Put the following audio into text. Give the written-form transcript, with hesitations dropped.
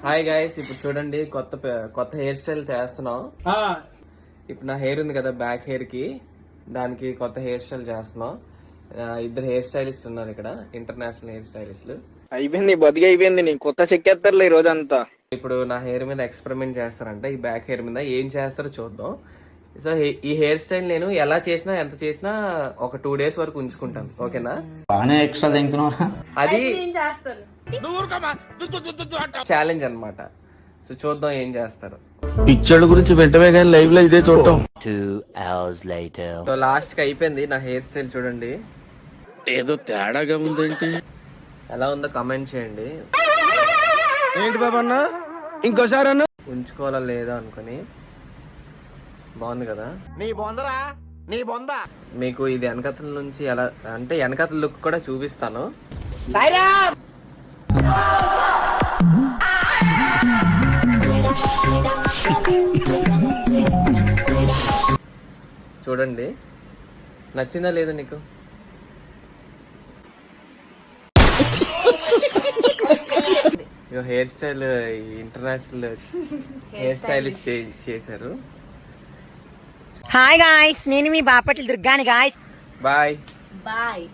Hi guys, ఇప్పుడు చూడండి కొత్త హెయిర్ స్టైల్ చేస్తున్నాం. ఇప్పుడు నా హెయిర్ ఉంది కదా, బ్యాక్ హెయిర్ కి దానికి కొత్త హెయిర్ స్టైల్ చేస్తున్నాం. ఇద్దరు హెయిర్ స్టైలిస్ట్ ఉన్నారు ఇక్కడ, ఇంటర్నేషనల్ హెయిర్ స్టైలిస్టులు. అయిపోయింది, బతికి అయిపోయింది. నీ కొత్త చెక్కేస్తారులే ఈ రోజంతా. ఇప్పుడు నా హెయిర్ మీద ఎక్స్పెరిమెంట్ చేస్తారంట. ఈ బ్యాక్ హెయిర్ మీద ఏం చేస్తారో చూద్దాం. సో ఈ హెయిర్ స్టైల్ నేను ఎలా చేసినా ఎంత చేసినా ఒక 2 days వరకు ఉంచుకుంటాను. ఓకేనా? అది ఛాలెంజ్ అన్నమాట. సో చూద్దాం ఏం చేస్తారు. పిక్చర్ గురించి వెంటనే కానీ లైవ్ లో ఇదే చూడటం. 2 hours later. సో లాస్ట్ కి అయిపోయింది నా హెయిర్ స్టైల్. చూడండి ఏదో తేడాగా ఉందేంటి. ఎలా ఉందో కమెంట్ చేయండి. ఏంటి బాబా అన్న, ఇంకోసారి అన్న. ఉంచుకోవాలా లేదా అనుకుని. బాగుంది కదా? నీ బొందరా, నీ బొంద. మీకు ఇది వెనకతల నుంచి ఎలా అంటే వెనకతల లుక్ కూడా చూపిస్తాను. చూడండి, నచ్చిందా లేదా నీకు? Hair style international hair stylist చేశారు. హాయ్ గాయ్స్, నేను మీ బాపట్ల దుర్గాని గాయ్స్. Bye bye.